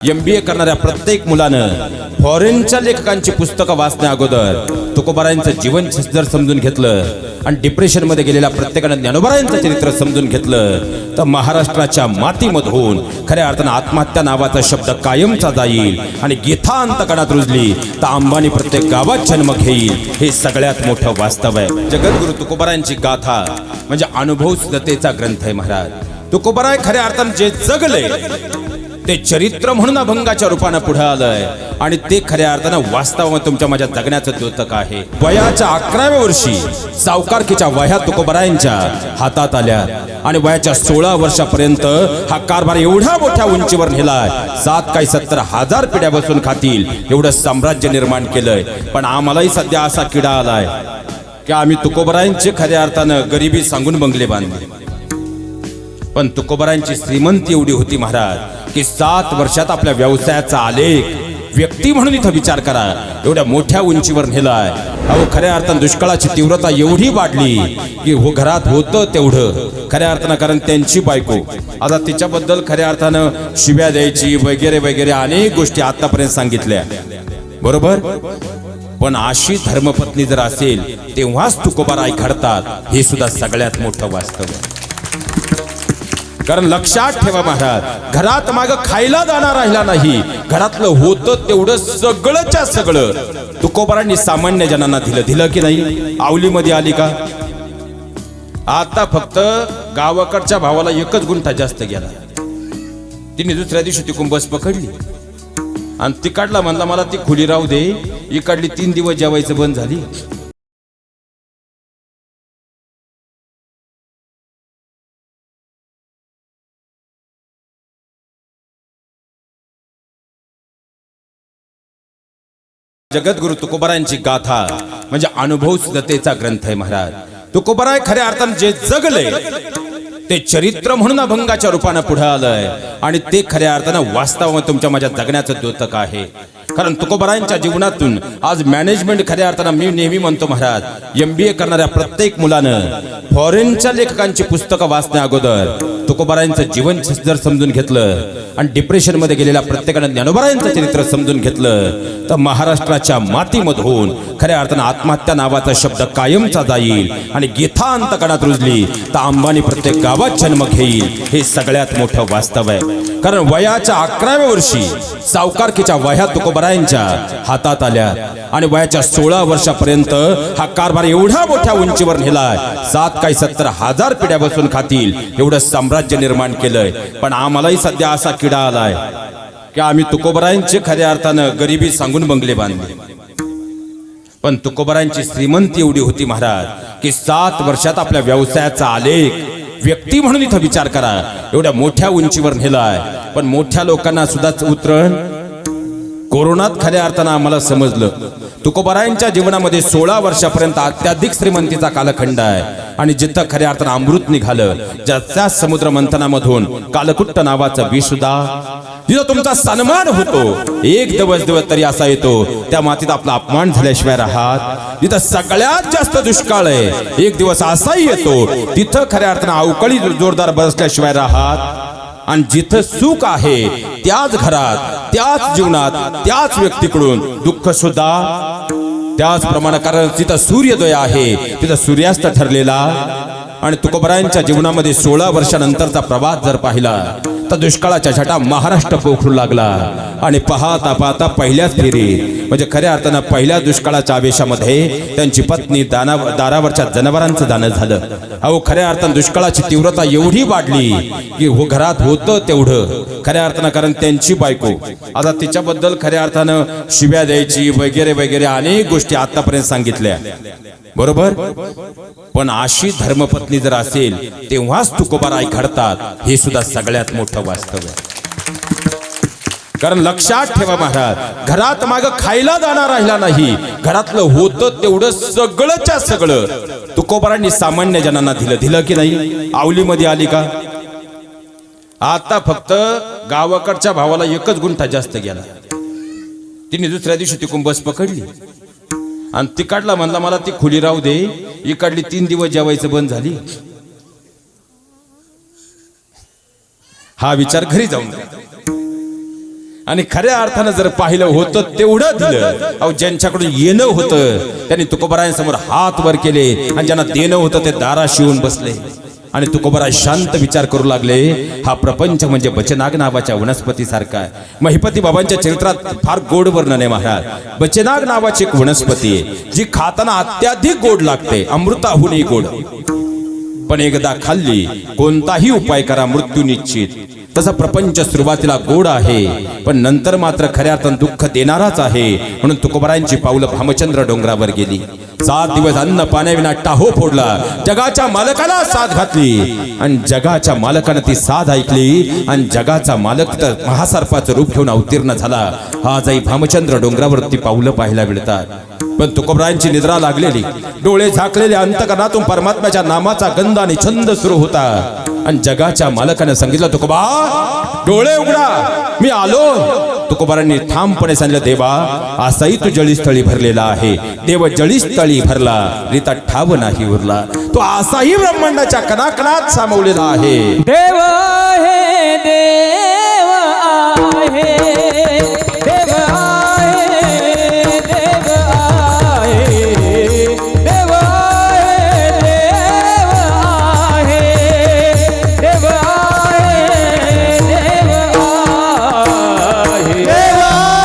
MBA करणाऱ्या प्रत्येक मुलानं फॉरेनच्या लेखकांची पुस्तकं वाचण्या अगोदर तुकोबारायांचं जीवन जर समजून घेतलं आणि डिप्रेशन मध्ये गेलेल्या प्रत्येकानं ज्ञानोबारायांचं चरित्र समजून घेतलं तर महाराष्ट्राच्या मातीमधून खऱ्या अर्थानं आत्महत्या नावाचा शब्द कायमचा जाईल आणि गीता अंतकणात रुजली तर अंबानी प्रत्येक गावात जन्म घेईल. हे सगळ्यात मोठं वास्तव आहे. जगद्गुरु तुकोबारायांची गाथा म्हणजे अनुभव सुद्धतेचा ग्रंथ आहे. महाराज तुकोबाराय खऱ्या अर्थानं जे जगले ते चरित्र म्हणून अभंगाच्या रूपाने पुढे आलंय आणि ते खऱ्या अर्थानं वास्तवामध्ये तुमच्या माझ्या जगण्याचं द्योतक आहे. वयाच्या 11व्या वर्षी सावकारकीच्या वह्या तुकोबारायांच्या हातात आल्या आणि वयाच्या 16 वर्षापर्यंत हा कारभार एवढ्या मोठ्या उंचीवर नेलाय. 70,000 पिढ्या बसून खातील एवढं साम्राज्य निर्माण केलंय. पण आम्हालाही सध्या असा किडा आलाय की आम्ही तुकोबारायांचे खऱ्या अर्थानं गरिबी सांगून बंगले बांधले. पण तुकोबारायांची श्रीमंती एवढी होती महाराज की 7 वर्षात आपल्या व्यवसायाचा आलेख व्यक्ती म्हणून इथं विचार करा एवढ्या मोठ्या उंचीवर नेलाय. अहो खऱ्या अर्थानं दुष्काळाची तीव्रता एवढी वाढली की हो घरात होतं तेवढं खऱ्या अर्थानं. कारण त्यांची बायको आता तिच्याबद्दल खऱ्या अर्थानं शिव्या द्यायची वगैरे वगैरे अनेक गोष्टी आतापर्यंत सांगितल्या बरोबर. पण अशी धर्मपत्नी जर असेल तेव्हाच तुकोबाराय घडतात. हे सुद्धा सगळ्यात मोठं वास्तव आहे. कारण लक्षात ठेवा महाराज घरात माग खायला दाणा राहिला नाही. घरातलं होतं तेवढं सगळंच्या सगळं तुकोबारांनी सामान्य जनांना दिलं की नाही. आवलीमध्ये आली का आता फक्त गावाकडच्या भावाला 1 गुंठा जास्त गेला. तिने दुसऱ्या दिवशी तिकून बस पकडली आणि तिकडला म्हणला मला ती खुली राहू दे. इकडली 3 दिवस जेवायचं बंद झाली. जगद्गुरु तुकोबारायांची गाथा म्हणजे अनुभव सुद्धतेचा ग्रंथ आहे. महाराज तुकोबाराय खऱ्या अर्थानं जे जगले ते चरित्र म्हणून अभंगाच्या रूपाने पुढे आलंय आणि ते खऱ्या अर्थानं वास्तवामध्ये तुमच्या माझ्या जगण्याचं द्योतक आहे. कारण तुकोबारायांच्या जीवनातून आज मॅनेजमेंट खऱ्या अर्थानं मी नेहमी म्हणतो महाराज MBA करणाऱ्या प्रत्येक मुलानं फॉरेनच्या लेखकांची पुस्तकं वाचण्या अगोदर तुकोबारायांचं जीवन जर समजून घेतलं आणि डिप्रेशन मध्ये गेलेल्या प्रत्येकानं ज्ञानोबारायांचं चरित्र समजून घेतलं तर महाराष्ट्राच्या मातीमधून खऱ्या अर्थानं आत्महत्या नावाचा शब्द कायमचा जाईल आणि गीता अंतकणात रुजली तर अंबानी प्रत्येक गावात जन्म घेईल. हे सगळ्यात मोठं वास्तव आहे. कारण वयाच्या 11व्या वर्षी सावकारकीच्या वह्या तुकोबारायांच्या हातात आल्या आणि वयाच्या 16 वर्षापर्यंत हा कारभार एवढ्या मोठ्या उंचीवर नेलाय. 70,000 पिढ्या बसून खातील एवढं साम्राज्य निर्माण केलंय. पण आम्हालाही सध्या असा किडा आलाय की आम्ही तुकोबारायांचे खऱ्या अर्थानं गरिबी सांगून बंगले बांधले. पण तुकोबारायांची श्रीमंती एवढी होती महाराज की 7 वर्षात आपल्या व्यवसायाचा आलेख व्यक्ती म्हणून इथं विचार करा एवढ्या मोठ्या उंचीवर नेलाय. पण मोठ्या लोकांना सुद्धा उतरण कोरोनात खऱ्या अर्थानं आम्हाला समजलं. तुकोबारायांच्या जीवनामध्ये 16 वर्षापर्यंत अत्याधिक श्रीमंतीचा कालखंड आहे आणि जिथं खऱ्या अर्थानं अमृत निघालं ज्याच्या समुद्र मंथनामधून कालकुट्ट नावाचं विषुदा जिथं तुमचा सन्मान होतो. एक दिवस तरी असा येतो त्या मातीत आपला अपमान झाल्याशिवाय राहत. जिथं सगळ्यात जास्त दुष्काळ आहे एक दिवस असाही येतो तिथं खऱ्या अर्थानं अवकाळी जोरदार बरसल्याशिवाय राहत. आणि जिथं सुख आहे त्याच घरात त्याच जीवनात त्याच व्यक्तीकडून दुःख सुद्धा त्याचप्रमाणे. कारण जिथं सूर्योदय आहे तिथं सूर्यास्त ठरलेला. आणि तुकोबारायांच्या जीवनामध्ये 16 वर्षानंतरचा प्रवास जर पाहिला तर दुष्काळाच्या छटा महाराष्ट्र पोखरू लागला आणि पाहता पाहता पहिल्याच फेरीत म्हणजे खऱ्या अर्थानं पहिल्या दुष्काळाच्या आवेशामध्ये त्यांची पत्नी दारावरच्या जनावरांचं दान झालं. अहो खऱ्या अर्थानं दुष्काळाची तीव्रता एवढी वाढली की हो घरात होतं तेवढं खऱ्या अर्थानं. कारण त्यांची बायको आता तिच्याबद्दल खऱ्या अर्थानं शिव्या द्यायची वगैरे वगैरे अनेक गोष्टी आतापर्यंत सांगितल्या बरोबर. पण अशी धर्मपत्नी जर असेल तेव्हाच तुकोबाराय घडतात. हे सुद्धा सगळ्यात मोठं वास्तव आहे. कारण लक्षात ठेवा महाराज घरात माग खायला दाणा राहिला नाही. घरातलं होतं तेवढं सगळंच्या सगळं तुकोबारांनी सामान्य जनांना दिलं की नाही. आवलीमध्ये आली का आता फक्त गावाकडच्या भावाला 1 गुंठा जास्त गेला. तिने दुसऱ्या दिवशी तिकून बस पकडली आणि तिकडला म्हणला मला ती खुली राहू दे. इकडली 3 दिवस जेवायचं बंद झाली. हा विचार घरी जाऊन आणि खऱ्या अर्थानं जर पाहिलं होतं तेवढं दिलं. अहो ज्यांच्याकडून येणं होतं त्यांनी तुकोबारायांसमोर हात वर केले आणि ज्यांना देणं होतं ते दाराशी येऊन बसले. आणि तुकोबाराय शांत विचार करू लागले, हा प्रपंच म्हणजे बचनाग नावाच्या वनस्पती सारखा आहे. महिपती बाबांच्या चरित्रात फार गोड वर्णन आहे महाराज. बचनाग नावाची एक वनस्पती आहे जी खाताना अत्याधिक गोड लागते, अमृताहूनही गोड. पण एकदा खाल्ली कोणताही उपाय करा मृत्यू निश्चित. तसा प्रपंच सुरुवातीला गोड आहे पण नंतर मात्र खऱ्या अर्थानं दुःख देणाराच आहे. म्हणून तुकोबारायांची पावलं भामचंद्र डोंगरावर गेली. 7 दिवस अन्न पाण्याविना टाहो फोडला. जगाच्या मालकाला साथ घातली आणि जगाच्या मालकानं ती साथ ऐकली आणि जगाचा मालक तर महासर्पाचं रूप घेऊन अवतीर्ण झाला. आजही भामचंद्र डोंगरावर ती पावलं पाहायला मिळतात. पण तुकोबारायांची निद्रा लागलेली, डोळे झाकलेले अंतकरणातून परमात्म्याच्या नामाचा गंध आणि छंद सुरू होता. आणि जगाच्या मालकाने सांगितलं, तुकोबा डोळे उघडा, मी आलो. तुकोबारांनी ठामपणे सांगितलं, देवा असाही तू जळीस्थळी भरलेला आहे. देव जळीस्थळी भरला रीता ठाव नाही उरला. तो असाही ब्रह्मांडाच्या कणाकणात सामावलेला आहे. देव आहे, देव आहे, देव आहे, देव आहे, देव आहे, देव आहे, देव आहे, देव आहे.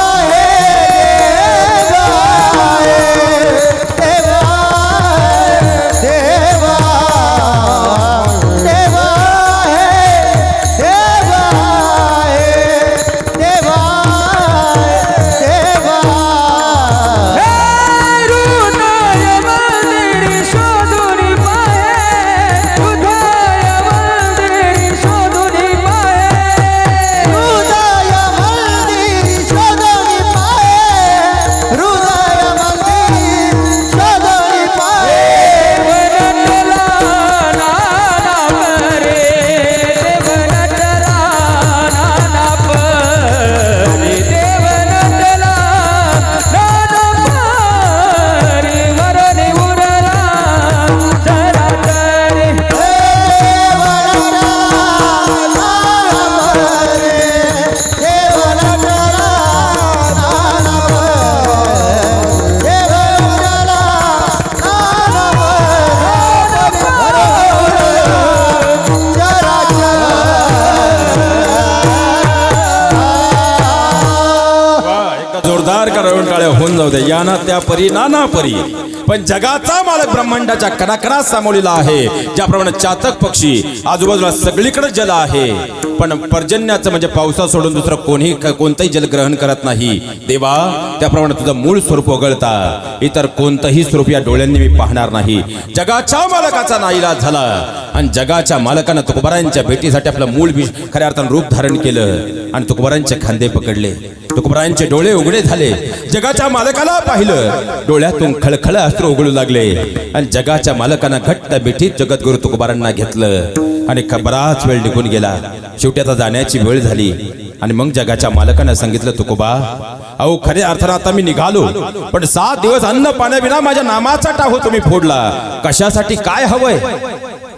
होऊन जाऊ दे. याना त्या परी नाना परी, पण जगाचा मालक ब्रह्मांडाच्या कणाकणात सामावलेला आहे. ज्याप्रमाणे चातक पक्षी आजूबाजूला सगळीकडे जल आहे पण पर्जन्याचं म्हणजे पावसा सोडून दुसरं कोणतंही जल ग्रहण करत नाही. देवा त्याप्रमाणे तुझं मूळ स्वरूप वगळता इतर कोणतंही स्वरूप या डोळ्यांनी मी पाहणार नाही. जगाच्या मालकाचा नाईलाज झाला आणि जगाच्या मालकानं तुकोबारायांच्या भेटीसाठी आपलं मूळ खऱ्या अर्थानं रूप धारण केलं आणि तुकोबारायांचे खांदे पकडले. तुकोबारायांचे डोळे उघडे झाले. जगाच्या मालकाला पाहिलं, डोळ्यातून खळखळ अश्रू उघडू लागले आणि जगाच्या मालकानं घट्ट बेठीत जगद्गुरु तुकोबारांना घेतलं आणि बराच वेळ निघून गेला. शेवटी आता जाण्याची वेळ झाली आणि मग जगाच्या मालकानं सांगितलं, तुकोबा अहो खऱ्या अर्थानं आता मी निघालो पण 7 दिवस अन्न पाण्याविना माझ्या नामाचा टाहो तुम्ही फोडला. कशासाठी, काय हवंय?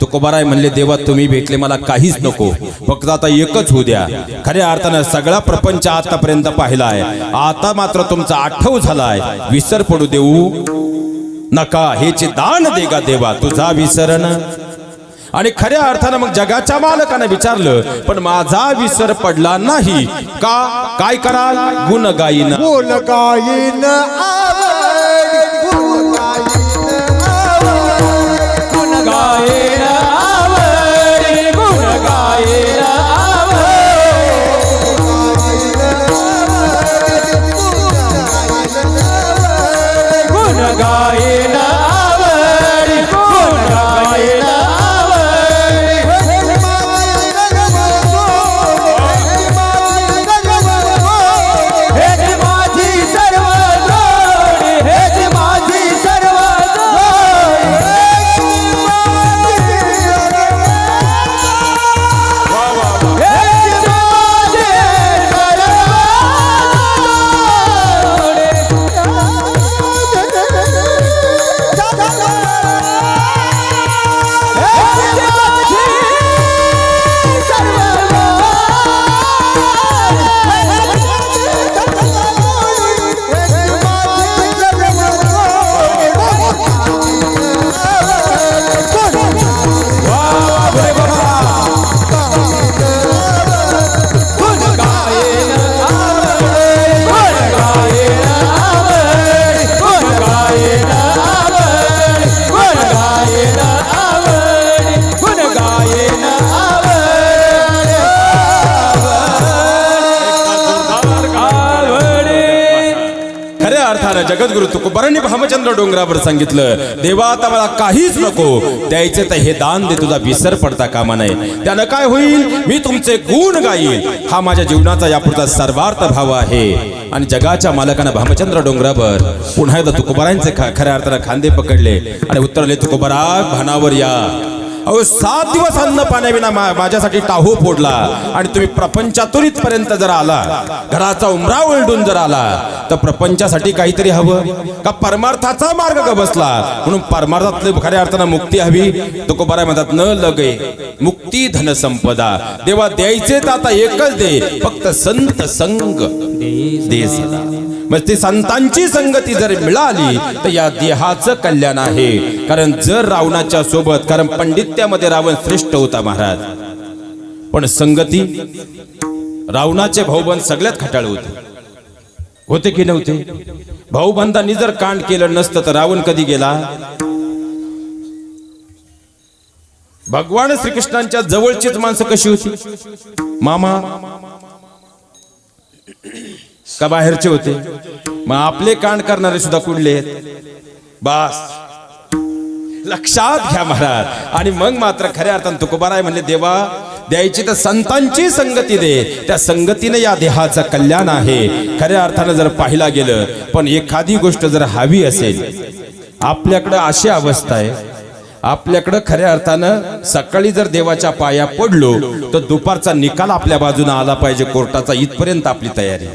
तुकोबाराय म्हणले, देवा तुम्ही भेटले मला काहीच नको, फक्त आता एकच होऊ द्या. खऱ्या अर्थानं सगळा प्रपंच आतापर्यंत पाहिलाय, आता मात्र तुमचा आठव झालाय, विसर पडू देऊ नका. हेचे दान देगा देवा तुझा विसरण. आणि खऱ्या अर्थानं मग जगाच्या मालकानं विचारलं, पण माझा विसर पडला नाही का? काय कराल? गुण गाईन, गुण गाईन अर्थानं जगद्गुरु तुकोबारांनी भामचंद्र डोंगरावर सांगितलं, देवा आता मला काहीच नको, द्यायचे तर हे दान दे, तुझा विसर पडता कामा नये. त्यानं काय होईल, मी तुमचे गुण गाईल. हा माझ्या जीवनाचा यापुढचा सर्वार्थ भाव आहे. आणि जगाच्या मालकानं भामचंद्र डोंगरावर पुन्हा एकदा तुकोबारांचे खऱ्या अर्थानं खांदे पकडले आणि उत्तरले, तुकोबारा भानावर या. अहो 7 दिवस अन्न पाण्याविना माझ्यासाठी टाहू फोडला आणि तुम्ही प्रपंचातून इथपर्यंत जर आला, घराचा उमरा उलटून जर आला, तर प्रपंचासाठी काहीतरी हवं का परमार्थाचा मार्ग ग बसला. म्हणून परमार्थातले खऱ्या अर्थानं मुक्ती हवी. तुकोबाराय म्हणतात, न लगे मुक्ती धन संपदा. देवा द्यायचे तर आता एकच दे, फक्त संत संग दे सदा. मग ती संतांची संगती जर मिळाली तर या देहाचं कल्याण आहे. कारण जर रावणाच्या सोबत, कारण पंडित्यामध्ये रावण श्रेष्ठ होता महाराज, पण संगती रावणाचे भाऊबंद सगळ्यात खटाळ होते की नव्हते. भाऊबंदांनी जर कांड केलं नसतं तर रावण कधी गेला. भगवान श्रीकृष्णांच्या जवळचीच माणसं कशी होती, मामा का बाहेरचे होते. मग आपले कांड करणारे सुद्धा कुठले आहेत, बास लक्षात घ्या महाराज. आणि मग मात्र खऱ्या अर्थानं तुकोबाराय म्हणले, देवा द्यायची तर संतांची संगती दे, त्या संगतीने या देहाचं कल्याण आहे. खऱ्या अर्थानं जर पाहिला गेलं, पण एखादी गोष्ट जर हवी असेल, आपल्याकडं अशी अवस्था आहे, आपल्याकडं खऱ्या अर्थानं सकाळी जर देवाच्या पाया पडलो तर दुपारचा निकाल आपल्या बाजूने आला पाहिजे कोर्टाचा, इथपर्यंत आपली तयारी.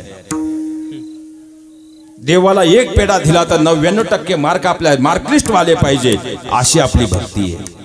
देवाला 1 पेढा दिला तर 99% मार्क आपल्या मार्कलिस्ट वाले पाहिजे, अशी आपली भक्ती आहे.